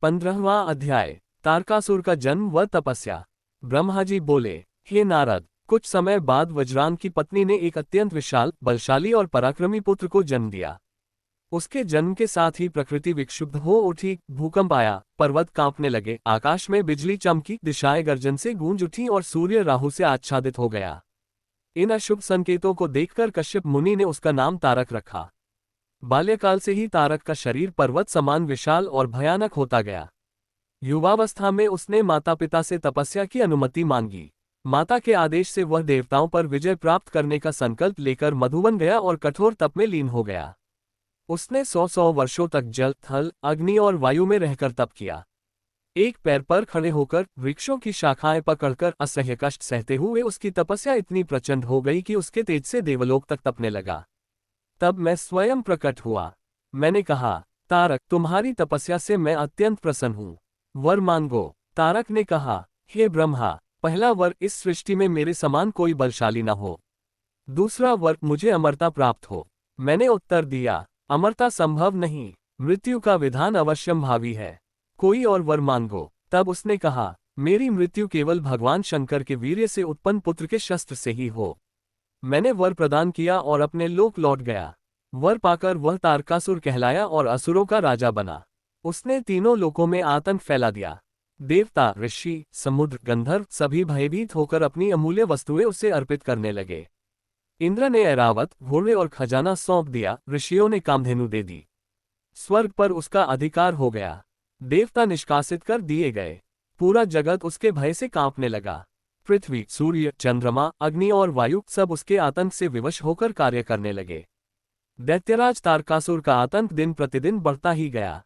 15वां अध्याय। तारकासुर का जन्म व तपस्या। ब्रह्मा जी बोले, हे नारद, कुछ समय बाद वज्रान की पत्नी ने एक अत्यंत विशाल, बलशाली और पराक्रमी पुत्र को जन्म दिया। उसके जन्म के साथ ही प्रकृति विक्षुब्ध हो उठी, भूकंप आया, पर्वत कांपने लगे, आकाश में बिजली चमकी, दिशाएं गर्जन से गूंज उठी और सूर्य राहु से आच्छादित हो गया। इन अशुभ संकेतों को देखकर कश्यप मुनि ने उसका नाम तारक रखा। बाल्यकाल से ही तारक का शरीर पर्वत समान विशाल और भयानक होता गया। युवावस्था में उसने माता पिता से तपस्या की अनुमति मांगी। माता के आदेश से वह देवताओं पर विजय प्राप्त करने का संकल्प लेकर मधुवन गया और कठोर तप में लीन हो गया। उसने 100 वर्षों तक जल, थल, अग्नि और वायु में रहकर तप किया। एक पैर पर खड़े होकर, वृक्षों की शाखाएं पकड़कर असह्य कष्ट सहते हुए उसकी तपस्या इतनी प्रचंड हो गई कि उसके तेज से देवलोक तक तपने लगा। तब मैं स्वयं प्रकट हुआ। मैंने कहा, तारक, तुम्हारी तपस्या से मैं अत्यंत प्रसन्न हूँ, वर मांगो। तारक ने कहा, हे ब्रह्मा, पहला वर, इस सृष्टि में मेरे समान कोई बलशाली न हो। दूसरा वर, मुझे अमरता प्राप्त हो। मैंने उत्तर दिया, अमरता संभव नहीं, मृत्यु का विधान अवश्यंभावी है। कोई और वर मांगो। तब उसने कहा, मेरी मृत्यु केवल भगवान शंकर के वीर्य से उत्पन्न पुत्र के शस्त्र से ही हो। मैंने वर प्रदान किया और अपने लोक लौट गया। वर पाकर वह तारकासुर कहलाया और असुरों का राजा बना। उसने तीनों लोकों में आतंक फैला दिया। देवता, ऋषि, समुद्र, गंधर्व सभी भयभीत होकर अपनी अमूल्य वस्तुएं उसे अर्पित करने लगे। इंद्र ने ऐरावत, घोड़े और खजाना सौंप दिया। ऋषियों ने कामधेनु दे दी। स्वर्ग पर उसका अधिकार हो गया। देवता निष्कासित कर दिए गए। पूरा जगत उसके भय से कांपने लगा। पृथ्वी, सूर्य, चंद्रमा, अग्नि और वायु सब उसके आतंक से विवश होकर कार्य करने लगे। दैत्यराज तारकासुर का आतंक दिन प्रतिदिन बढ़ता ही गया।